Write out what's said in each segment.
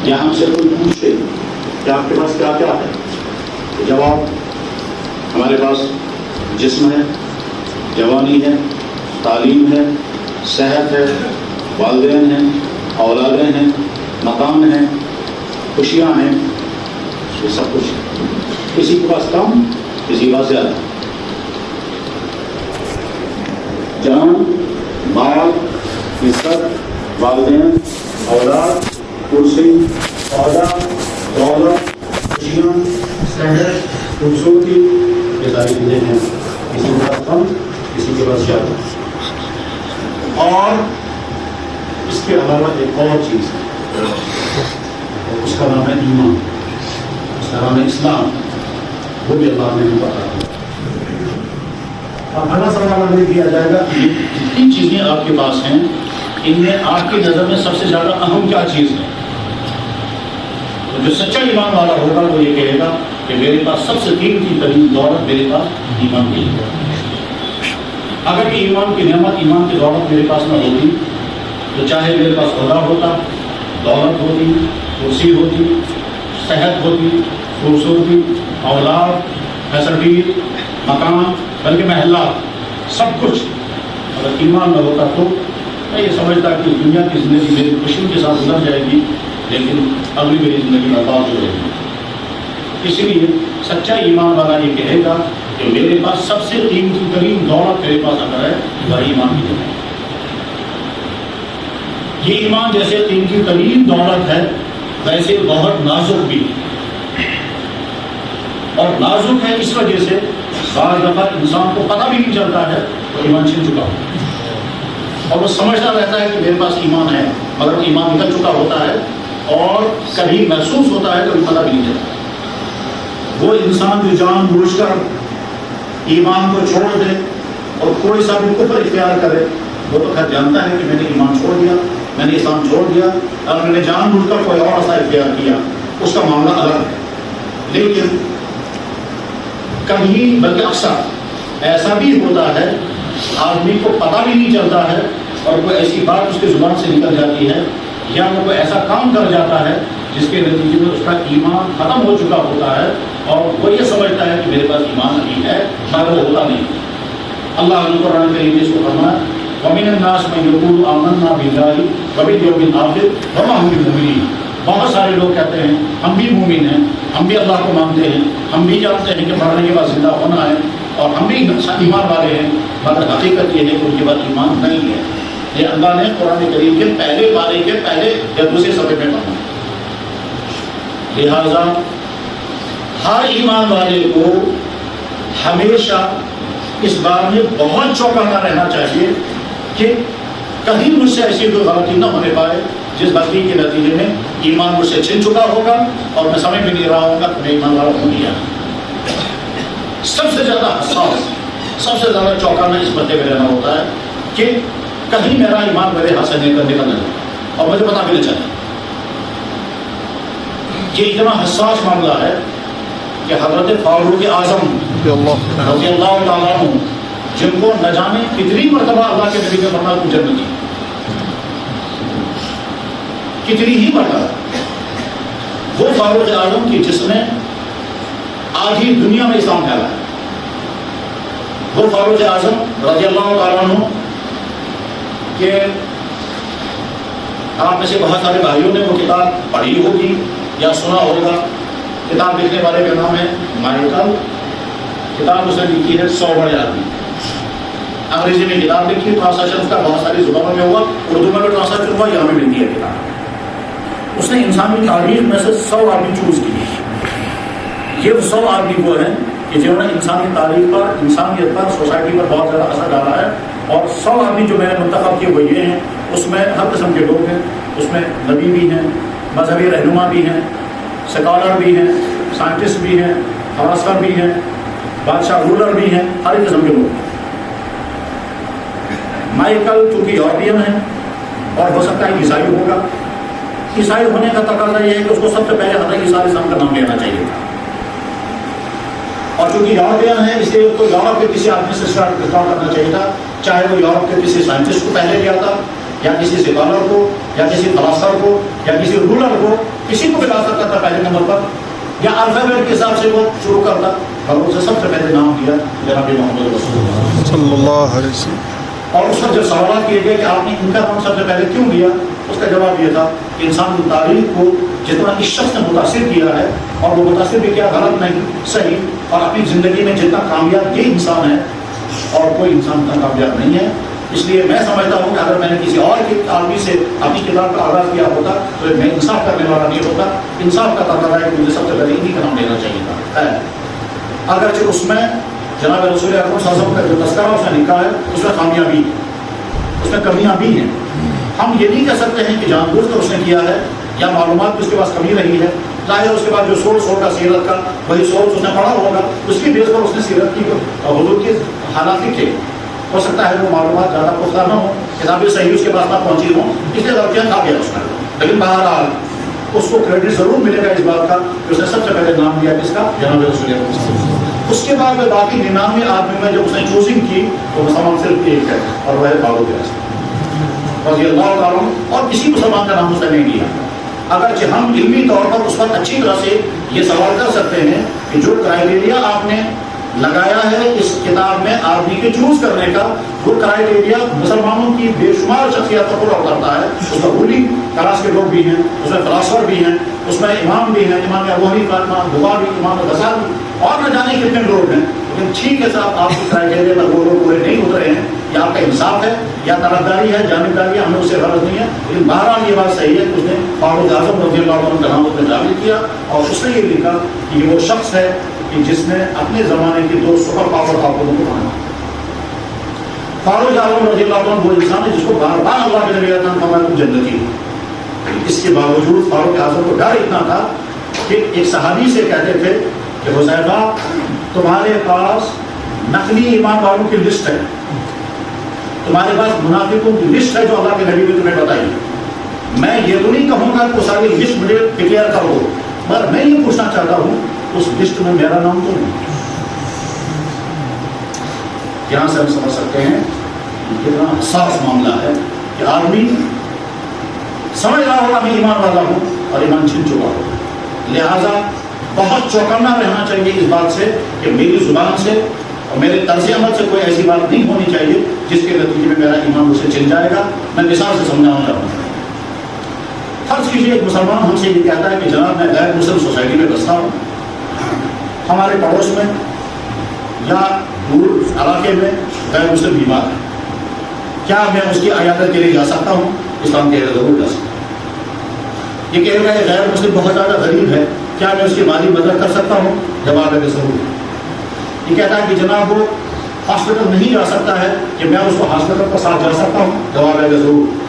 یا ہم سے کوئی پوچھے کہ آپ کے پاس کیا کیا ہے، تو جواب ہمارے پاس جسم ہے، جوانی ہے، تعلیم ہے، صحت ہے، والدین ہیں، اولادیں ہیں، مقام ہیں، خوشیاں ہیں، یہ سب کچھ ہے۔ کسی کے پاس کم، کسی کے پاس زیادہ۔ جان، مال، عزت، والدین، اولاد، کرسی، عہدہ، دولت، خوشیاں، صحت، خوبصورتی، یہ ساری چیزیں ہیں۔ کسی کے پاس کم، کسی کے پاس زیادہ۔ اور اس کے علاوہ ایک اور چیز ہے، اس کا نام ہے ایمان، اس کا نام ہے اسلام، وہ بھی اللہ نے بتایا۔ اب پہلا سوال ہمیں کیا جائے گا کہ جتنی چیزیں آپ کے پاس ہیں، ان میں آپ کی نظر میں سب سے زیادہ اہم کیا چیز ہے؟ تو جو سچا ایمان والا ہوگا وہ یہ کہے گا کہ میرے پاس سب سے قیمتی ترین دولت میرے پاس ایمان کی ہے۔ اگر یہ ایمان کی نعمت، ایمان کی دولت میرے پاس نہ ہوتی تو چاہے میرے پاس عہدہ ہوتا، دولت ہوتی، کرسی ہوتی، صحت ہوتی، خوبصورتی، اولاد، فیسلٹی، مکان، بلکہ محلات، سب کچھ، اگر ایمان نہ ہوتا تو میں یہ سمجھتا کہ دنیا کی زندگی میری خوشیوں کے ساتھ گزر جائے گی، لیکن اگلی میری زندگی برباد ہو جائے گی۔ اسی لیے سچا ایمان والا یہ کہے گا کہ میرے پاس سب سے قیمتی ترین دولت میرے پاس اگر ہے وہ ایمان کی ہے۔ یہ ایمان جیسے قیمتی ترین دولت ہے، ویسے بہت نازک بھی ہے، اور نازک ہے اس وجہ سے بعض دفعہ انسان کو پتہ بھی نہیں چلتا ہے وہ ایمان چھن چکا ہو، اور وہ سمجھتا رہتا ہے کہ میرے پاس ایمان ہے، مگر ایمان نکل چکا ہوتا ہے، اور کبھی محسوس ہوتا ہے کبھی پتہ بھی نہیں چلتا۔ وہ انسان جو جان بوجھ کر ایمان کو چھوڑ دے اور کوئی سا بھی کفر اختیار کرے، وہ تو خیر جانتا ہے کہ میں نے ایمان چھوڑ دیا، میں نے اسلام چھوڑ دیا، اور میں نے جان بوجھ کر کوئی اور راستہ اختیار کیا، اس کا معاملہ الگ ہے۔ لیکن کبھی بلکہ اکثر ایسا بھی ہوتا ہے آدمی کو پتہ بھی نہیں چلتا ہے، اور کوئی ایسی بات اس کی زبان سے نکل جاتی ہے، یا وہ کوئی ایسا کام کر جاتا ہے جس کے نتیجے میں اس کا ایمان ختم ہو چکا ہوتا ہے، اور وہ یہ سمجھتا ہے کہ میرے پاس ایمان نہیں ہے، مگر وہ ہوتا نہیں۔ اللہ نے قرآن کریم میں اس کو فرمایا وَمِنَ النَّاسِ مَن يَقُولُ آمَنَّا بِاللَّهِ وَبِالْيَوْمِ الْآخِرِ وَمَا هُم بِمُؤْمِنِينَ۔ بہت سارے لوگ کہتے ہیں ہم بھی مومن ہیں، ہم بھی اللہ کو مانتے ہیں، ہم بھی جانتے ہیں کہ مرنے کے بعد زندہ ہونا ہے، اور ہم بھی ایمان والے ہیں، مگر حقیقت یہ ہے کہ ان کے بعد ایمان نہیں ہے۔ یہ اللہ نے قرآن کریم کے پہلے پارے کے پہلے یا دوسرے صفحے میں پڑھا۔ لہذا ہر ایمان والے کو ہمیشہ اس بات میں بہت چوکنا رہنا چاہیے کہ کہیں مجھ سے ایسی کوئی غلطی نہ ہونے پائے جس غلطی کے نتیجے میں ایمان مجھ سے چھن چکا ہوگا اور میں سمجھ بھی نہیں رہا ہوں گا کہ میں ایمان والا ہوں یا نہیں۔ سب سے زیادہ حساس، سب سے زیادہ چوکانا اس باتیں میں رہنا ہوتا ہے کہ کہیں میرا ایمان میرے ہاتھ سے نکل نہ جائے اور مجھے پتہ بھی نہ چلے۔ یہ اتنا حساس معاملہ ہے کہ حضرت فاروق اعظم رضی اللہ تعالیٰ عنہ، جن کو نہ جانے کتنی مرتبہ اللہ کے نبی نے فرمایا کو جنت دی، کتنی ہی مرتبہ، وہ فاروق اعظم کی جس نے آدھی دنیا میں اسلام پھیلایا، وہ فاروق اعظم رضی اللہ تعالیٰ عنہ کہ آپ میں سے بہت سارے بھائیوں نے وہ کتاب پڑھی ہوگی یا سنا ہوگا۔ کتاب لکھنے والے کا نام ہے مائیکل، کتاب اس نے لکھی ہے 100 بڑے آدمی، انگریزی میں کتاب لکھی، ٹرانسلیشن اس کا بہت ساری زبانوں میں ہوا، اردو میں بھی ٹرانسلیشن ہوا، یہاں میں ملتی ہے کتاب۔ اس نے انسانی تاریخ میں سے 100 آدمی چوز کیے۔ یہ 100 آدمی وہ ہیں کہ جنہوں نے انسانی تاریخ پر، انسانیت پر، سوسائٹی پر بہت زیادہ اثر ڈالا ہے، اور 100 آدمی جو میں نے منتخب کیے وہ یہ ہیں۔ اس میں ہر قسم کے لوگ ہیں، اس میں نبی بھی ہیں، مذہبی رہنما بھی ہیں، سکالر بھی ہیں، سائنٹسٹ بھی ہیں، فلاسفر بھی ہیں، بادشاہ رولر بھی ہیں، ہر قسم کے لوگ۔ مائیکل چونکہ یورپین ہے اور ہو سکتا ہے عیسائی ہوگا، عیسائی ہونے کا تقاضا یہ ہے کہ اس کو سب سے پہلے حضرت عیسیٰ علیہ السلام کا نام لینا چاہیے تھا، اور چونکہ یورپین ہے اس لیے اس کو یورپ کے کسی آدمی سے اسٹارٹ کرنا چاہیے تھا، چاہے وہ یورپ کے کسی سائنٹسٹ کو پہلے لیا تھا یا کسی سکالر کو یا کسی فلاسفر کو یا کسی رولر کو کسی کو بھی لا سکتا تھا پہلے نمبر پر، یا الفابیٹ کے حساب سے وہ شروع کرتا، اور اسے سب سے پہلے نام دیا جناب محمد رسول اللہ صلی اللہ علیہ وسلم. اور اس پر جب سوالات کیے گئے کہ آپ نے ان کا نام سب سے پہلے کیوں دیا، اس کا جواب یہ تھا کہ انسان کی تاریخ کو جتنا اس شخص نے متاثر کیا ہے، اور وہ متاثر بھی کیا غلط نہیں صحیح، اور اپنی زندگی میں جتنا کامیاب یہ انسان ہے اور کوئی انسان اتنا کامیاب نہیں ہے. اس لیے میں سمجھتا ہوں کہ اگر میں نے کسی اور کے آدمی سے اپنی کتاب کا آغاز کیا ہوتا تو میں انصاف کرنے والا نہیں ہوتا. انصاف کا تقاضا ہے کہ مجھے سب سے پہلے انہیں کا نام لینا چاہیے تھا. اگرچہ اس میں جناب رسول اکرم صلی اللہ علیہ وسلم کا جو تذکرہ اس نے لکھا ہے اس میں خامیاں بھی ہیں، اس میں کمیاں بھی ہیں. ہم یہ نہیں کہہ سکتے ہیں کہ جان بوجھ کر اس نے کیا ہے یا معلومات اس کے پاس کمی رہی ہے. ظاہر ہے اس کے بعد جو سورس ہوگا سیرت کا وہی سورس اس نے پڑھا ہوگا، اس کی بیس پر اس نے سیرت کی حضور کے حالات لکھے. ہو سکتا ہے وہ معلومات زیادہ پختہ نہ ہوں، کتابیں صحیح اس کے پاس نہ پہنچی ہوں، اس لیے غلطیاں کھا گیا اس نے. لیکن بہرحال اس کو کریڈٹ ضرور ملے گا اس بات کا کہ اس نے سب سے پہلے نام دیا کس کا؟ جناب رسول اللہ. اس کے بعد باقی 99 آدمی میں جب اس نے چوزنگ کی تو مسلمان صرف ایک ہے اور وہ ہے فاروق اعظم رضی اللہ تعالیٰ عنہ، اور کسی مسلمان کا نام اس نے نہیں لیا. اگرچہ ہم علمی طور پر اس پر اچھی طرح سے یہ سوال کر سکتے ہیں کہ جو کرائیٹیریا آپ نے لگایا ہے اس کتاب میں آدمی کے چوز کرنے کا، وہ کرائیٹیریا مسلمانوں کی بے شمار شخصیات کو پورا کرتا ہے. اس میں رولی کلاس کے لوگ بھی ہیں، اس میں فلاسفر بھی ہیں، اس میں امام بھی ہیں، امام ابو حنیفہ، امام بخاری، امام غزالی اور نہ جانے کتنے لوگ ہیں. لیکن ٹھیک ہے صاحب، آپ کے کرائیٹیریا پر وہ لوگ پورے نہیں اترے ہیں، یا آپ کا انصاف ہے یا طرفداری ہے، جانبداری ہے، ہمیں اس سے غرض نہیں ہے. لیکن بہرحال یہ بات صحیح ہے کہ اس نے فاروق اعظم رضی اللہ عنہ کا نام اس نے شامل کیا، اور اس نے یہ لکھا کہ یہ وہ شخص ہے کہ جس نے اپنے زمانے کی 2 سپر پاور طاقتوں کو مانا. فاروق اعظم رضی اللہ عنہ وہ انسان ہے جس کو بار بار اللہ کے نبی علیہ السلام فرمایا تم جنتی ہو. اس کے باوجود فاروق اعظم کو ڈر اتنا تھا کہ ایک صحابی سے کہتے تھے کہ حذیفہ تمہارے پاس نقلی ایمان والوں کی لسٹ ہے، تمہارے پاس منافقوں کی لسٹ ہے جو اللہ کے نبی نے تمہیں بتائی. میں یہ تو نہیں کہوں گا کہ وہ ساری لسٹ مجھے ڈکلیئر کر دو، مگر میں یہ پوچھنا چاہتا ہوں اس لسٹ میں میرا نام تو نہیں. یہاں سے ہم سمجھ سکتے ہیں کتنا حساس معاملہ ہے کہ آدمی سمجھ رہا ہوگا میں ایمان والا ہوں اور ایمان چھن چکا ہوں. لہذا بہت چوکنا رہنا چاہیے اس بات سے کہ میری زبان سے اور میرے طرز عمل سے کوئی ایسی بات نہیں ہونی چاہیے جس کے نتیجے میں میرا ایمان اسے چھن جائے گا. میں مثال سے سمجھاؤں گا. فرض کیجیے ایک مسلمان ہم سے یہ کہتا ہے کہ جناب میں غیر مسلم سوسائٹی میں بستا ہوں، ہمارے پڑوس میں یا دور علاقے میں غیر مسلم بیمار ہے، کیا میں اس کی عیادت کے لیے جا سکتا ہوں؟ اسلام کہہ رہا ضرور جا سکتا ہوں. یہ کہہ رہا ہے غیر مسلم بہت زیادہ غریب ہے، کیا میں اس کی مالی مدد کر سکتا ہوں؟ جواب ہے کہ ضرور. یہ کہتا ہے کہ جناب وہ ہاسپٹل نہیں جا سکتا ہے، کہ میں اس کو ہاسپٹل کے ساتھ جا سکتا ہوں؟ جواب ہے کہ ضرور.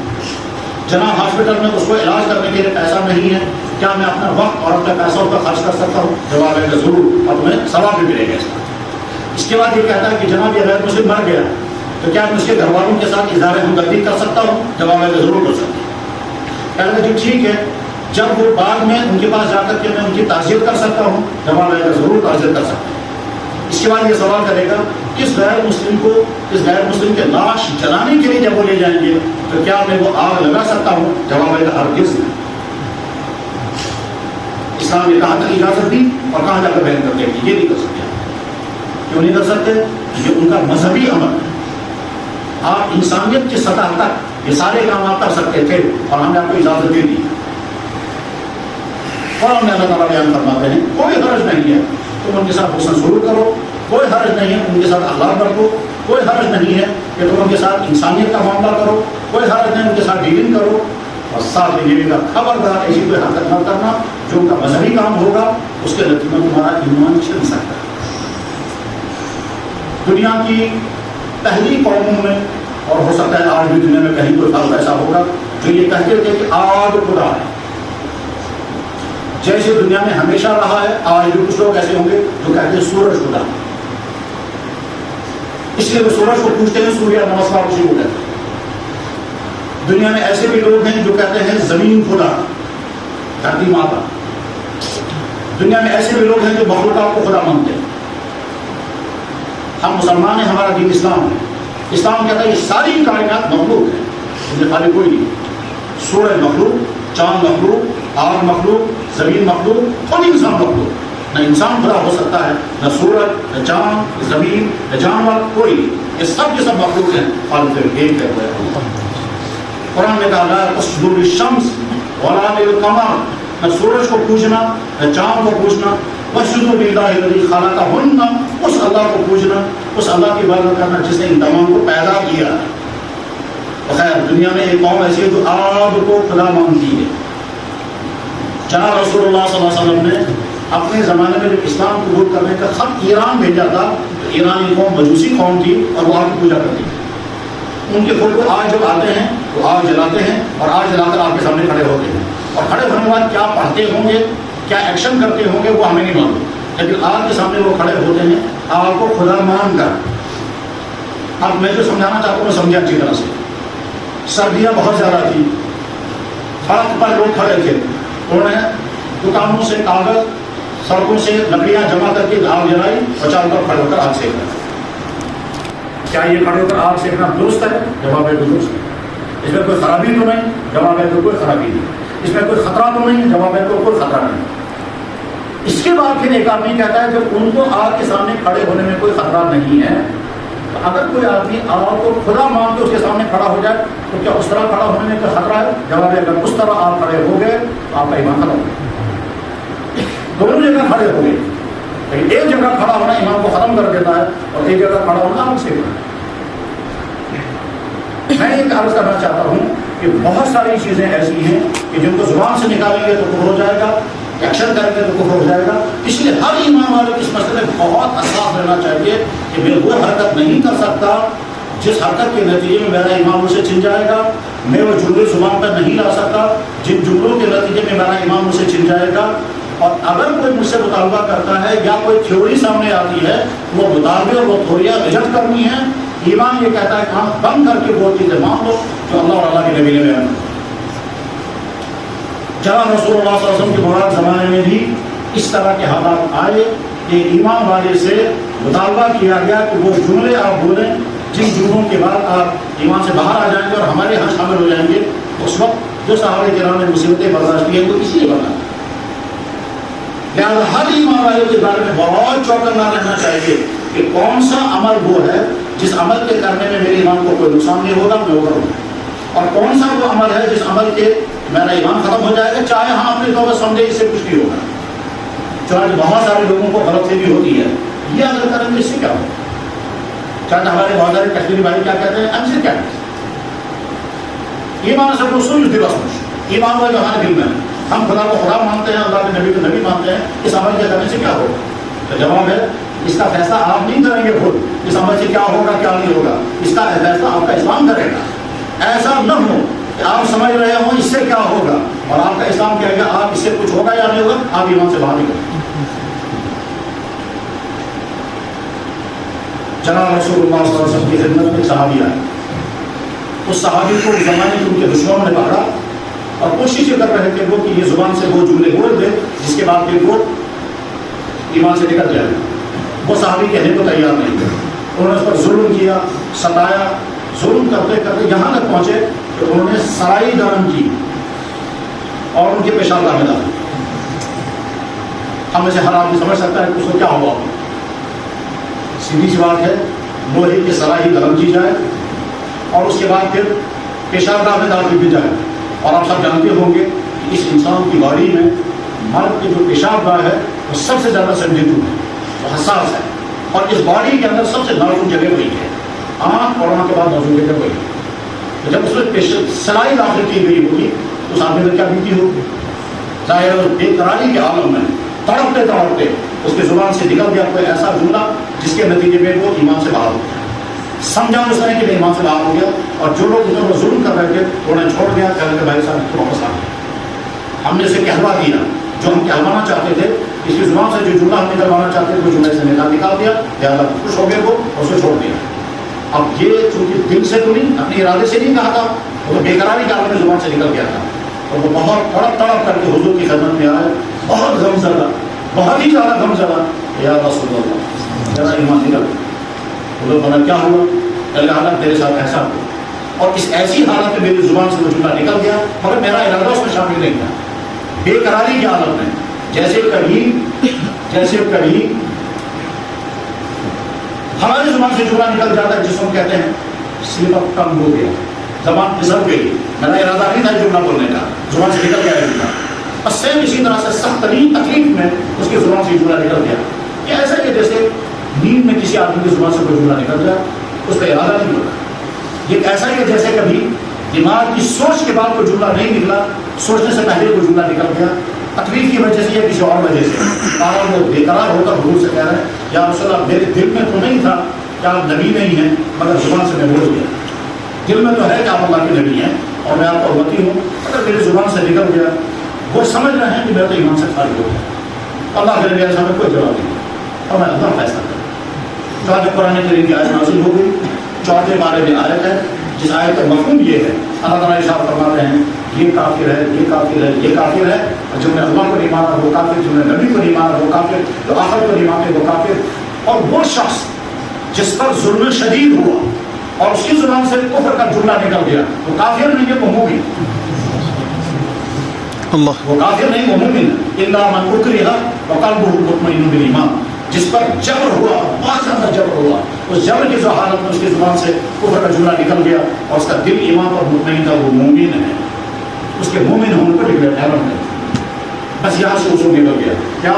جناب ہاسپٹل میں اس کو علاج کرنے کے لیے پیسہ نہیں ہے، کیا میں اپنا وقت اور اپنا پیسہ اس کا خرچ کر سکتا ہوں؟ جواب ہے کہ ضرور، اور تمہیں ثواب بھی ملے گا. اس کے بعد یہ کہتا ہے کہ جناب یہ غیر مسلم مر گیا تو کیا میں اس کے گھر والوں کے ساتھ اظہار ہمدردی کر سکتا ہوں؟ جواب ہے کہ ضرور کر سکتا ہوں. کہتا ہے جی ٹھیک ہے، جب وہ بعد میں ان کے پاس جا کر کے میں ان کی تعزیت کر سکتا ہوں؟ جواب ہے کہ ضرور تعزیت کر سکتا ہوں. اس کے بعد یہ سوال کرے گا کس غیر مسلم کو، اس غیر مسلم کے لاش جلانے کے لیے جب وہ لے جائیں گے تو کیا میں وہ آگ لگا سکتا ہوں؟ جواب ہے کہ ہرگز نہیں. اسلام نے کہاں تک اجازت دی اور کہاں جا کر بیان کر دیا کہ یہ نہیں کر سکتے. کیوں نہیں کر سکتے؟ یہ ان کا مذہبی عمل ہے. آپ انسانیت کی سطح تک یہ سارے کام آپ کر سکتے تھے اور ہم نے آپ کو اجازت دے دی. اور ہم نے اللہ تعالیٰ بیان فرماتے ہیں کوئی حرج نہیں ہے، تم ان کے ساتھ حسن سلوک کرو، کوئی حرج نہیں ہے ان کے ساتھ اخلاق برتو، کوئی حرج نہیں ہے کہ تم ان کے ساتھ انسانیت کا معاملہ کرو، کوئی حرج نہیں ان کے ساتھ ڈیلنگ کرو. اور ساتھ یہ بھی کا خبردار ایسی کوئی حرکت نہ کرنا جو ان کا مذہبی کام ہوگا اس کے نتیجے میں تمہارا ایمان چھن سکتا ہے. دنیا کی پہلی قوموں میں اور ہو سکتا ہے آج بھی دنیا میں کہیں کوئی فرق ایسا ہوگا جو یہ کہتے تھے کہ آگ خدا ہے. جیسے دنیا میں ہمیشہ رہا ہے، آج بھی کچھ لوگ ایسے ہوں گے جو کہتے ہیں سورج خدا. اس لیے وہ سورج کو پوچھتے ہیں سوریہ نمسکار اسی کو کہتے ہیں. دنیا میں ایسے بھی لوگ ہیں جو کہتے ہیں زمین خدا، دھرتی ماتا. دنیا میں ایسے بھی لوگ ہیں جو مخلوقات کو خدا مانتے ہیں. ہم مسلمان ہیں، ہمارا دین اسلام ہے. اسلام کہتا ہے یہ ساری کائنات مخلوق ہے، مجھے خالی کوئی نہیں. سورج مخلوق، چاند مخلوق، آگ مخلوق، زمین مخلوق، خود انسان مخلوق. نہ انسان خدا ہو سکتا ہے، نہ سورج، نہ چاند، نہ زمین، نہ جانور، کوئی. یہ سب کے سب مخلوق ہیں خالق ایک ہے. قرآن میں کہا لا تسجدوا للشمس ولا للقمر، نہ سورج کو پوجنا نہ چاند کو پوجنا. واسجدوا للہ الذی خلقہن، اس اللہ کو پوجنا، اس اللہ کی عبادت کرنا جس نے ان تمام کو پیدا کیا. بخیر دنیا میں ایک قوم ایسی ہے جو آگ کو خدا مانتی ہے. جناب رسول اللہ صلی اللہ علیہ وسلم نے اپنے زمانے میں جب اسلام قبول کرنے کا خط ایران بھیجا تھا تو ایرانی قوم مجوسی قوم تھی اور وہ آگ کی پوجا کرتی تھی. ان کے خود کو آگ جب آتے ہیں تو آگ جلاتے ہیں اور آگ جلا کر آپ کے سامنے کھڑے ہوتے ہیں. اور کھڑے ہونے کے بعد کیا پڑھتے ہوں گے، کیا ایکشن کرتے ہوں گے وہ ہمیں نہیں معلوم، لیکن آگ کے سامنے وہ کھڑے ہوتے ہیں آگ کو خدا مان کر. اب میں جو سمجھانا چاہتا ہوں میں سمجھا اچھی طرح سے. سردیاں بہت زیادہ تھی، سڑک پر لوگ کھڑے تھے، انہوں نے دکانوں سے کاغذ، سڑکوں سے لکڑیاں جمع کر کے آگ جلائی اور چاروں طرف کھڑے ہو کر آگ سیکھا. کیا یہ کھڑے ہو کر آگ سیکھنا درست ہے؟ جواب ہے درست ہے. اس میں کوئی خرابی تو نہیں؟ جواب ہے کوئی خرابی نہیں. اس میں کوئی خطرہ تو نہیں؟ جواب ہے کوئی خطرہ نہیں. اس کے بعد پھر ایک آدمی کہتا ہے جب ان کو آگ کے سامنے کھڑے ہونے میں کوئی خطرہ نہیں ہے تو اگر کوئی آدمی آگ کو خدا مان کے اس کے سامنے کھڑا ہو جائے تو کیا اس طرح کھڑا ہونے میں کوئی خطرہ ہے؟ جواب ہے اگر اس طرح آپ کھڑے ہو گئے تو آپ کا ایمان ختم ہو گیا. دونوں جگہ کھڑے ہو گئے، لیکن ایک جگہ کھڑا ہونا ایمان کو ختم کر دیتا ہے اور ایک جگہ کھڑا ہونا آگ سیکھنا ہے. میں ایک عرض کرنا چاہتا ہوں کہ بہت ساری چیزیں ایسی ہیں کہ جن کو زبان سے نکالیں گے تو کفر ہو جائے گا، ایکشن کریں گے تو کفر ہو جائے گا. اس لیے ہر ایمان والے کو اس مسئلے میں بہت حساس رہنا چاہیے کہ میں وہ حرکت نہیں کر سکتا جس حرکت کے نتیجے میں میرا ایمان مجھ سے چھن جائے گا. میں وہ جملے زبان پر نہیں لا سکتا جن جملوں کے نتیجے میں میرا ایمان مجھ سے چھن جائے گا. اور اگر کوئی مجھ سے مطالبہ کرتا ہے یا کوئی تھیوری سامنے آتی ہے وہ مطالبے اور وہ تھوریاں ریجیکٹ کرنی ہے. ایمان یہ کہتا ہے کہ ہم بند کر کے وہ چیزیں مان لو جو اللہ اور اللہ کے نبی نے بیان کی. جناب رسول اللہ صلی اللہ علیہ وسلم کے مبارک زمانے میں بھی اس طرح کے حالات آئے کہ ایمان والے سے مطالبہ کیا گیا کہ وہ جملے آپ بولیں جن جملوں کے بعد آپ ایمان سے باہر آ جائیں گے اور ہمارے یہاں شامل ہو جائیں گے. اس وقت جو صحابہ کرام نے مصیبتیں برداشت کی ہیں وہ اس لیے بنا. لہٰذا ہر ایمان والے کے بارے میں بہت چوکنا رہنا چاہیے کہ کون سا عمل وہ ہے جس عمل کے کرنے میں میرے ایمان کو کوئی نقصان نہیں ہوگا میں وہ کروں گا، اور کون سا وہ عمل ہے جس عمل کے میرا ایمان ختم ہو جائے گا چاہے ہم اپنے طور پر سمجھے اس سے کچھ نہیں ہوگا. چنانچہ بہت سارے لوگوں کو غلط فہمی ہوتی ہے یہ اگر کریں گے اس سے کیا ہوگا. چاہے ہمارے بہت سارے کشمیری بھائی کیا کہتے ہیں ہم سے کیا ایمان سے کو سوچ دلا سوچ ایمان والے جو ہمارے دل میں ہے. ہم خدا کو خدا مانتے ہیں، اللہ کے نبی کو نبی مانتے ہیں، اس عمل کے کرنے سے کیا ہوگا؟ تو جواب ہے اس کا فیصلہ آپ نہیں کریں گے خود اس عمل سے کیا ہوگا کیا نہیں ہوگا. اس کا فیصلہ آپ کا اسلام کرے گا. ایسا نہ ہو کہ آپ سمجھ رہے ہوں اس سے کیا ہوگا اور آپ کا اسلام کہے گا آپ اس سے کچھ ہوگا یا نہیں ہوگا، آپ ایمان سے باہر نکلیں. جناب رسول اللہ صلی اللہ علیہ وسلم کی خدمت میں صحابی آئے. اس صحابی کو اس زمانے کے ان کے دشمنوں نے پکڑا اور کوشش یہ کر رہے تھے وہ کہ یہ زبان سے وہ جملے بول دے جس کے بعد پھر وہ ایمان سے نکل جائے. وہ صحابی کہنے کو تیار نہیں تھے. انہوں نے اس پر ظلم کیا، ستایا. ظلم کرتے کرتے یہاں تک پہنچے کہ انہوں نے سرائی گرم کی اور ان کے پیشاب گاہ میں ڈالا. ہم میں سے ہر آدمی سمجھ سکتا ہے کہ اس کو کیا ہوا. سیدھی سی بات ہے، لوہے کی سرائی گرم کی جائے اور اس کے بعد پھر پیشاب گاہ میں ڈال دی جائے. اور آپ سب جانتے ہوں گے کہ اس انسان کی باڈی میں مرد کی جو پیشاب گاہ ہے وہ سب سے زیادہ سینسیٹیو ہے، وہ حساس ہے. اور اس باڈی کے اندر سب سے نازک جگہ وہی ہے. آنکھ اور آنکھ کے بعد نازک جگہ وہی ہے. تو جب اس میں سلائی داخل کی گئی ہوگی تو اس آدمی میں کیا بیتی ہوگی؟ ظاہر ہے بے قراری کے عالم میں تڑپتے تڑپتے اس کی زبان سے نکل گیا کوئی ایسا جملہ جس کے نتیجے میں وہ ایمان سے باہر ہو گیا. سمجھا اس نے کہ میں ایمان سے باہر ہو گیا. اور جو لوگ اس پر ظلم کر رہے تھے انہوں نے چھوڑ دیا کہ بھائی صاحب تو واپس آ گیا. ہم نے اسے کہلوا دیا جو ہم کہلوانا چاہتے تھے. اس کی زبان سے جو جملہ ہم نکلوانا چاہتے تھے وہ جملے سے نکال دیا. اللہ خوش ہو گئے وہ اور اسے چھوڑ دیا. اب یہ چونکہ دل سے تو نہیں اپنے ارادے سے نہیں کہا تھا، وہ تو بے قراری کے عالم میں زبان سے نکل گیا تھا. اور وہ بہت تڑپ تڑپ کر کے حضور کی خدمت میں آئے، بہت غم زدہ، بہت ہی زیادہ غم زدہ. یا رسول اللہ میرا ایمان نکل. حضور بنا کیا ہوا؟ اللہ تیرے ساتھ ایسا ہو. اور اس ایسی حالت میں میری زبان سے وہ جملہ نکل گیا مگر میرا ارادہ اس میں شامل نہیں تھا، بے قراری کی حالت میں، جیسے کبھی ہماری زبان سے جملہ نکل جاتا ہے جس کو کہتے ہیں سلپ اپ، کم ہو گیا، زبان پھسل گئی، میرا ارادہ نہیں تھا جملہ بولنے کا، زبان سے نکل گیا جملہ. بس سیم اسی طرح سے سخت ترین تکلیف میں اس کی زبان سے جملہ نکل گیا. یہ ایسا کہ جیسے نیند میں کسی آدمی کی زبان سے کوئی جملہ نکل جائے، اس کا ارادہ نہیں ہوتا. یہ ایسا ہی ہے جیسے کبھی دماغ کی سوچ کے بعد کوئی جملہ نہیں نکلا، سوچنے سے پہلے کوئی جملہ نکل گیا، تکلیف کی وجہ سے یا کسی اور وجہ سے، اور وہ بے قرار ہو کر حضور سے کہہ رہے ہیں یا رسول اللہ میرے دل میں تو نہیں تھا کہ آپ نبی نہیں ہیں مگر زبان سے میں بول گیا. دل میں تو ہے کہ آپ اللہ کے نبی ہیں اور میں آپ کا امتی ہوں، اگر میری زبان سے نکل گیا. وہ سمجھ رہے ہیں کہ میں تو ایمان سے خارج ہو گیا. اللہ کے نبی علیہ السلام کوئی جواب نہیں اور میں اللہ فیصلہ کروں. چوتھے قرآن کریم کی آیت نازل ہو گئی. چوتھے بارے میں آیت ہے جس آیت کا مفہوم یہ ہے، اللہ تعالیٰ ارشاد فرماتے ہیں یہ کافر ہے، یہ کافر ہے، یہ کافر ہے، اور جن نے اللہ کو نہیں مانا وہ کافر، جن نے نبی کو نہیں مانا وہ کافر، جو آخر کو نہیں مانتے وہ کافر. اور وہ شخص جس پر ظلم شدید ہوا اور اس کی زبان سے کفر کا جملہ نکل گیا وہ کافر نہیں ہے، وہ مومن. وہ کافر نہیں، وہ مومن. الا من اکرہ وقلبہ مطمئن بالایمان. جس پر جبر ہوا، بہت زیادہ جبر ہوا، اس جبر کی جو حالت میں اس کی زبان سے کفر کا جملہ نکل گیا اور اس کا دل ایمان پر مطمئن تھا، وہ مومن ہے. اس کے مومن ہونے پر ڈکلیئر ہے. بس یہاں سے اصول نکل گیا کیا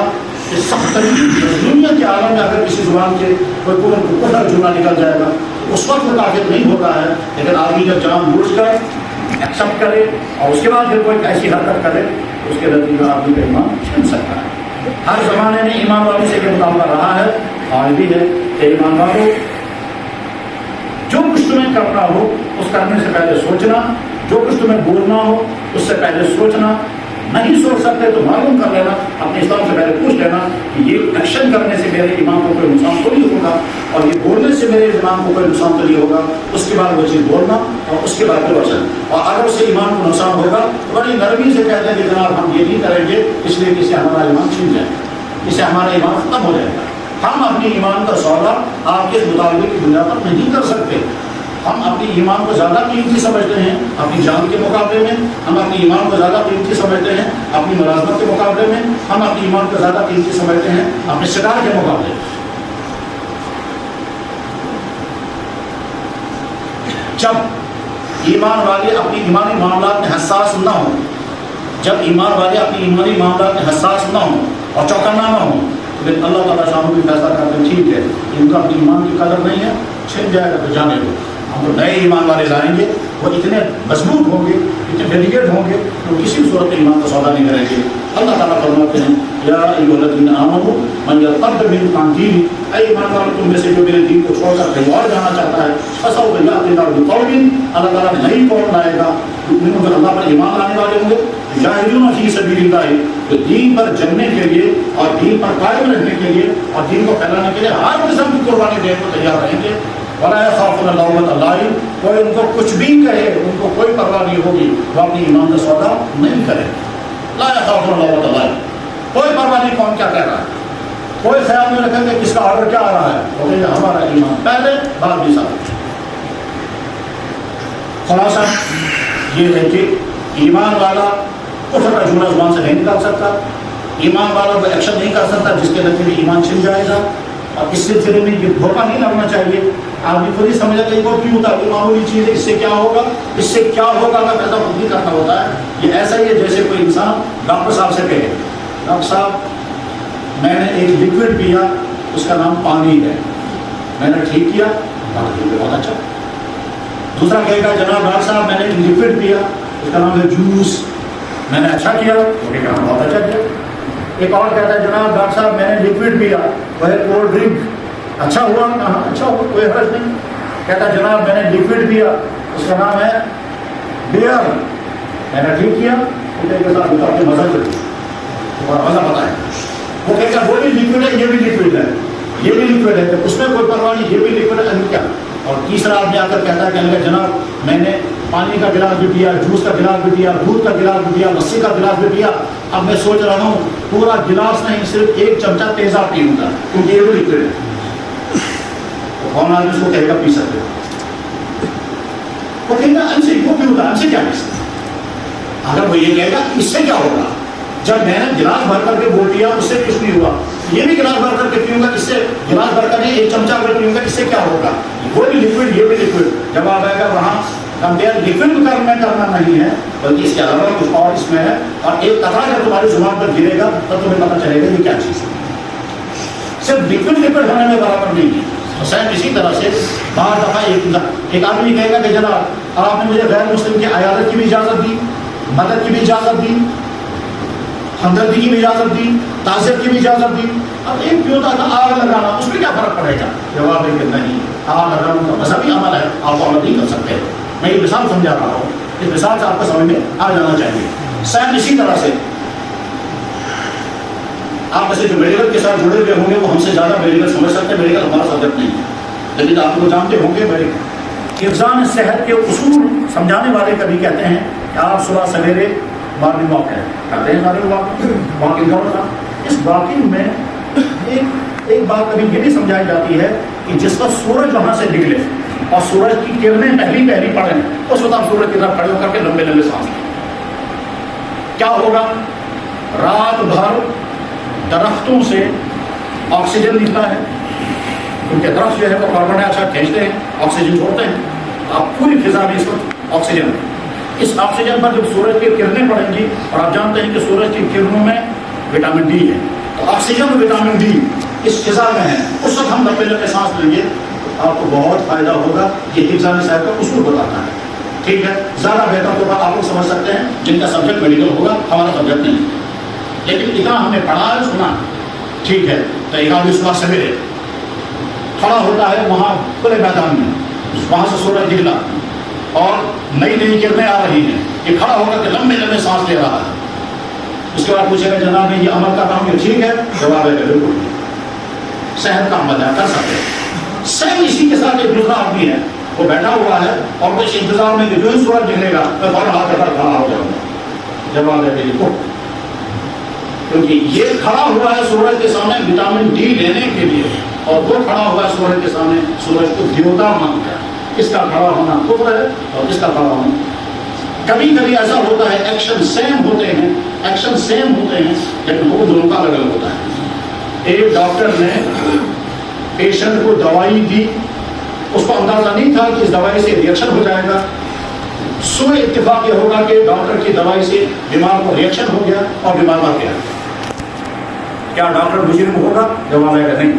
کہ سخت دنیا کے عالم میں اگر کسی زبان کے کوئی کفر کا جملہ نکل جائے گا اس وقت وہ کافر نہیں ہوتا ہے. لیکن آدمی جب جان بوجھ کر ایکسپٹ کرے اور اس کے بعد جب کوئی ایسی حرکت کرے اس کے نتیجے میں آدمی کا ایمان چھن سکتا ہے. ہر زمانے میں ایمان والے سے یہ مقابلہ رہا ہے، آج بھی ہے کہ ایمان والوں جو کچھ تمہیں کرنا ہو اس کرنے سے پہلے سوچنا، جو کچھ تمہیں بولنا ہو اس سے پہلے سوچنا. نہیں سوچ سکتے تو معلوم کر لینا، اپنے اسلام سے پہلے پوچھ لینا کہ یہ ایکشن کرنے سے میرے ایمان کو کوئی نقصان تو نہیں ہوگا اور یہ بولنے سے میرے ایمان کو کوئی نقصان تو نہیں ہوگا. اس کے بعد وہ چیز بولنا اور اس کے بعد وہ وچن. اور اگر اس سے ایمان کو نقصان ہوگا تو بڑی نرمی سے کہتے ہیں کہ جناب ہم یہ نہیں کریں گے اس لیے کہ اس سے ہمارا ایمان چھن جائے، اس سے ہمارا ایمان ختم ہو جائے گا. ہم اپنی ایمان کا سودا آپ کے مطابق کی دنیا پر نہیں کر سکتے. ہم اپنی ایمان کو زیادہ قیمتی سمجھتے ہیں اپنی جان کے مقابلے میں، ہم اپنی ایمان کو زیادہ قیمتی سمجھتے ہیں اپنی ملازمت کے مقابلے میں، ہم اپنی ایمان کو زیادہ قیمتی سمجھتے ہیں اپنے شکار کے مقابلے میں. جب ایمان والے اپنی ایمانی معاملات میں حساس نہ ہوں، جب ایمان والے اپنی ایمانی معاملات میں حساس نہ ہوں اور چوکنا نہ ہوں تو پھر اللہ تعالیٰ شاموں بھی فیصلہ کرتے ہیں ٹھیک ہے ان کا اپنی ایمان کی قدر نہیں ہے، چھن جائے گا تو جانے دو. ہم تو نئے ایمان والے لائیں گے، وہ اتنے مضبوط ہوں گے، اتنے ڈیڈیکیٹ ہوں گے کہ وہ کسی بھی صورت میں ایمان کا سودا نہیں کریں گے. اللہ تعالیٰ فرماتے ہیں یا ایھا الذین آمنوا من یرتد منکم عن دینہ، اے ایمان والو تم میں سے جو میرے دین کو چھوڑ کر کہیں اور جانا چاہتا ہے، فسوف یأتی اللہ بقوم، اللہ تعالیٰ نئی قوم لائے گا یؤمنون جو اللہ پر ایمان لانے والے ہوں گے، یجاہدون فی سبیل اللہ، جو دین پر جمنے کے لیے اور دین پر قائم رہنے کے لیے اور دین کو پھیلانے کے لیے ہر قسم کی قربانی دینے کو تیار رہیں گے. وَلَا يَخَافُونَ لَوْمَةَ لَائِمٍ، کوئی ان کو کچھ بھی کہے ان کو کوئی پرواہ نہیں ہوگی، وہ اپنی ایمان کا سودا نہیں کرے. لا يَخَافُونَ لَوْمَةَ لَائِمٍ، کوئی پرواہ نہیں کون کیا کہہ رہا ہے، کوئی خیال نہیں رکھیں گے کس کا آرڈر کیا آ رہا ہے، وہ کہیں گے ہمارا ایمان پہلے بعد بھی ساتھ. خلاصہ یہ ہے کہ ایمان والا کفر کا جملہ زبان سے نہیں نکال سکتا، ایمان والا وہ ایکشن نہیں کر سکتا جس کے نتیجے میں ایمان چھن جائے گا. اور اس سلسلے میں یہ دھوکہ نہیں لگنا چاہیے. آدمی خود ہی سمجھا کہ وہ کیوں ہوتا ہے، یہ معمولی چیز ہے، اس سے کیا ہوگا، اس سے کیا ہوگا کا پیدا خود نہیں کرنا ہوتا ہے. یہ ایسا ہی ہے جیسے کوئی انسان ڈاکٹر صاحب سے کہے ڈاکٹر صاحب میں نے ایک لکوڈ پیا اس کا نام پانی ہے، میں نے ٹھیک کیا، بہت اچھا. دوسرا کہے گا جناب ڈاکٹر صاحب میں نے ایک لکوڈ پیا اس کا نام ہے جوس، میں نے اچھا کیا، بہت اچھا کیا. ایک اور کہتا ہے جناب ڈاکٹر صاحب میں نے لکوڈ پیا وہ ہے کولڈ ڈرنک، اچھا ہوا، کہاں اچھا ہوا، کوئی حرج نہیں. کہتا ہے جناب میں نے لکوڈ پیا اس کا نام ہے بیئر، میں نے ٹھیک کیا، اپنے مزہ کریے اور مزہ بتائیں. وہ کہتا ہے وہ بھی لکوڈ ہے، یہ بھی لکوڈ ہے، یہ بھی لکوڈ ہے، اس میں کوئی پرواہ نہیں، یہ بھی لکوڈ ہے کیا. اور تیسرا آدمی آ کر کہتا ہے کہ جناب میں نے پانی کا گلاس بھی پیا، جوس کا گلاس بھی پیا، دودھ کا گلاس بھی پیا، لسی کا گلاس بھی پیا، اب میں سوچ رہا ہوں پورا گلاس نہیں صرف ایک چمچہ تیزاب پیوں گا کیونکہ یہ بھی لکوڈ ہے. تو کون آدمی اس کو کہے گا پی سکتے ہو. وہ کہیں گا ہم سے وہ کیوں ہوتا ہے، ہم سے کیا کر سکتے. اگر وہ یہ کہے گا اس سے کیا ہوگا، جب میں نے گلاس بھر کر کے بول دیا اس سے کچھ نہیں ہوا، یہ بھی گلاس بھر کر کے پیوں گا، اس سے گلاس بھر کر کے ایک چمچہ بھر پیوں گا، اس سے کیا ہوگا، وہ بھی لکوڈ یہ بھی لکوڈ. جب آپ آئے گا وہاں کمپیئر لکوڈ کرنا نہیں ہے بلکہ اس کے علاوہ کچھ اور اس میں ہے، اور ایک قطرہ جب تمہاری زبان پر گرے گا تب تمہیں پتہ چلے گا یہ کیا چیز ہے. صرف لکوڈ ہونے میں برابر نہیں ہے. سیم اسی طرح سے بعض دفعہ ایک آدمی کہے گا کہ جناب آپ نے مجھے غیر مسلم کی عیادت کی بھی اجازت دی، مدد کی بھی اجازت دی، ہمدردی کی بھی اجازت دی، تعزیت کی بھی اجازت دی. اب ایک پیوتا تھا آگ لگانا، اس میں کیا فرق پڑے گا؟ جواب ہے کہ نہیں، آگ لگانا کا مذہبی عمل ہے، آپ عمل نہیں کر سکتے. میں یہ مثال سمجھا رہا ہوں، اس مثال سے آپ کو سمجھ میں آ جانا چاہیے. سیم اسی طرح سے آپ میں سے جو میڈیکل کے ساتھ جڑے ہوئے ہوں گے وہ ہم سے زیادہ میڈیکل سمجھ سکتے ہیں. میڈیکل ہمارا سبجیکٹ نہیں ہے، لیکن آپ کو جانتے ہوں گے میڈیکل حفظان صحت کے اصول سمجھانے والے کبھی کہتے ہیں کہ آپ صبح سویرے مارننگ واک کرتے ہیں، سارے واکنگ کا. اس واکنگ میں ایک بات کبھی یہ بھی سمجھائی جاتی ہے کہ جس وقت سورج وہاں سے نکلے اور سورج کی کرنیں پہلی پڑیں اس وقت آپ سورج کی طرف کھڑے ہو کر کے لمبے لمبے سانس لیں. کیا ہوگا؟ رات بھر درختوں سے آکسیجن نکلتا ہے، کیونکہ درخت جو ہے وہ کاربن ڈائی آکسائڈ کھینچتے ہیں، آکسیجن چھوڑتے ہیں. آپ پوری فضا میں اس وقت آکسیجن ہے. اس آکسیجن پر جب سورج کی کرنیں پڑیں گی، اور آپ جانتے ہیں کہ سورج کی کرنوں میں وٹامن ڈی ہے، تو آکسیجن اور وٹامن ڈی اس فضا میں ہے، اس وقت ہم لمبے لمبے سانس لیں گے، آپ کو بہت فائدہ ہوگا. یہ حفظان صحت کا اصول بتاتا ہے. ٹھیک ہے، زیادہ بہتر طور پر آپ لوگ سمجھ سکتے ہیں جن کا سبجیکٹ میڈیکل ہوگا، ہمارا سبجیکٹ نہیں، لیکن اتنا ہم نے پڑھا ہے سنا. ٹھیک ہے، تو ایک آدمی صبح سویرے کھڑا ہوتا ہے وہاں کھلے میدان میں، وہاں سے سورج نکلا اور نئی کرنیں آ رہی ہیں، یہ کھڑا ہو کر کے لمبے لمبے سانس لے رہا ہے. اس کے بعد پوچھے گا جناب میں یہ عمل کر رہا ہوں یہ ٹھیک ہے؟ جواب ہے بالکل صحت کا عمل ہے، کر سکتے ہیں. سیم اسی کے ساتھ ایک دوسرا آدمی ہے، وہ بیٹھا ہوا ہے اور کچھ انتظار میں کہ جو ہی سورج نکلے گا میں فوراً ہاتھ پکڑ کھڑا ہو جاؤں گا. جواب ہے بالکل، کیونکہ یہ کھڑا ہوا ہے سورج کے سامنے وٹامن ڈی لینے کے لیے، اور وہ کھڑا ہوا ہے سورج کے سامنے سورج کو دیوتا مانتا ہے. اس کا کھڑا ہونا کفر ہے اور اس کا کھڑا ہونا. کبھی کبھی ایسا ہوتا ہے ایکشن سیم ہوتے ہیں لیکن وہ دونوں کا الگ الگ ہوتا ہے. ایک ڈاکٹر نے پیشنٹ کو دوائی دی، اس کو اندازہ نہیں تھا کہ اس دوائی سے ریئیکشن ہو جائے گا. سوئے اتفاق یہ ہوگا کہ ڈاکٹر کی دوائی سے بیمار کو ریئیکشن ہو گیا اور بیمار مر گیا. کیا ڈاکٹر مجرم ہوگا؟ جواب ہے کہ نہیں.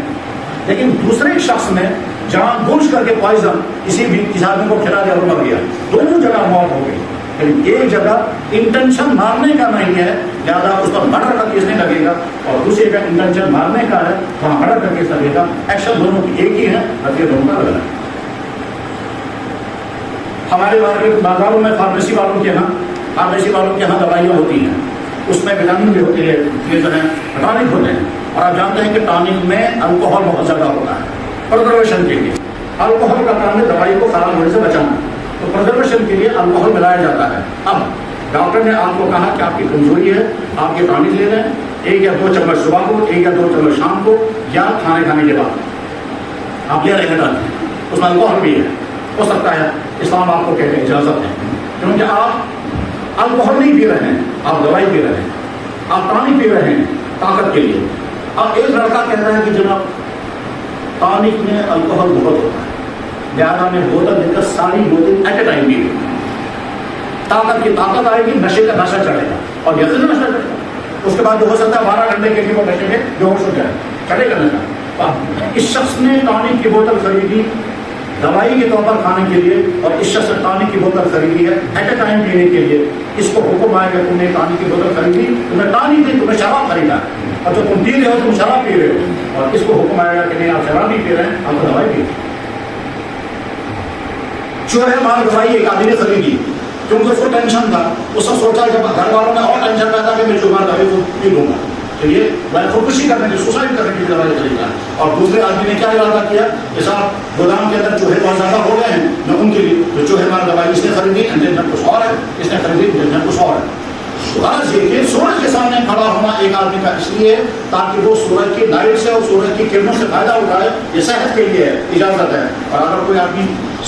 لیکن دوسرے شخص نے جان بوجھ کر کے پوائزن کسی آدمی کو کھلا دیا اور مر گیا. دونوں جگہ موت ہو گئی، لیکن ایک جگہ انٹینشن مارنے کا نہیں ہے لہٰذا اس پر مرڈر کا کیس نہیں لگے گا، اور دوسری جگہ انٹینشن مارنے کا ہے وہاں مرڈر کا کیس لگے گا. ایکشن دونوں کی ایک ہی ہے، نتیجہ دونوں کا الگ ہے. ہمارے بازاروں میں فارمیسی والوں کے یہاں دوائیاں ہوتی ہیں، اس میں وٹامن بھی ہوتی ہے، یہ جو ہے ٹانک ہوتے ہیں. اور آپ جانتے ہیں کہ ٹانک میں الکوہول بہت زیادہ ہوتا ہے پرزرویشن کے لیے. الکوہول کا کام ہے دوائی کو خراب ہونے سے بچانا، تو پرزرویشن کے لیے الکوہول ملایا جاتا ہے. اب ڈاکٹر نے آپ کو کہا کہ آپ کی کمزوری ہے، آپ کے ٹانک لے لیں 1 یا 2 چمچ صبح کو، 1 یا 2 چمچ شام کو، یا کھانے کے بعد آپ لے رہے ہیں. اس میں الکوہول بھی ہے. ہو سکتا ہے اسلام آپ کو کہتے ہیں اجازت ہے، کیونکہ آپ الکوہول نہیں پی رہے ہیں، آپ دوائی پی رہے ہیں، آپ ٹانک پی رہے ہیں طاقت کے لیے. اب ایک لڑکا کہتا ہے کہ جناب ٹانک میں الکوہول بہت ہوتا ہے، لہٰذا میں بوتل لے کر ساری بوتل ایٹ اے ٹائم پی لوں. طاقت کی طاقت آئے گی، نشے کا نشہ چڑھے گا، اور یقین نشہ چڑھے گا. اس کے بعد جو ہو سکتا ہے 12 گھنٹے کے لیے وہ نشے میں بے ہوش ہو جائے، چڑھے گا نشہ. اس شخص نے ٹانک کی بوتل خریدی دوائی کے طور پر کھانے کے لیے، اور اس شخص نے ٹانک کی بوتل خریدی ہے ایٹ اے ٹائم پینے کے لیے. اس کو حکم آئے گا تم نے ٹانک کی بوتل خریدی، تم نے ٹانک دی، تم نے شراب خریدا، اور جو تم پی رہے ہو تم شراب پی رہے ہو. اور اس کو حکم آئے گا کہ نہیں آپ شراب نہیں پی رہے ہیں، آپ کو دوائی پی رہے ہیں. چوہے مار دوائی ایک آدمی نے خریدی کیونکہ اس کو ٹینشن تھا. اس نے سوچا جب گھر والوں میں اور ٹینشن رہتا کہ میں چوہا دوائی کو پی لوں گا، تو یہ میں خودکشی کرنے کی، سوسائڈ کرنے کی دوائی خریدا. اور دوسرے آدمی نے کیا ارادہ کیا کہ صاحب گودام کے اندر چوہے بہت زیادہ ہو گئے ہیں، میں ان کے لیے تو چوہے مار دوائی اس نے خریدی، انٹینشن کچھ اور ہے، اس نے خریدی انٹینشن کچھ اور ہے. غرض یہ کہ سورج کے سامنے کھڑا ہونا ایک آدمی کا اس لیے تاکہ وہ سورج کی لائٹ سے اور سورج کی کرنوں سے فائدہ اٹھائے، یہ صحت کے لیے ہے، اجازت ہے. اور اگر کوئی آدمی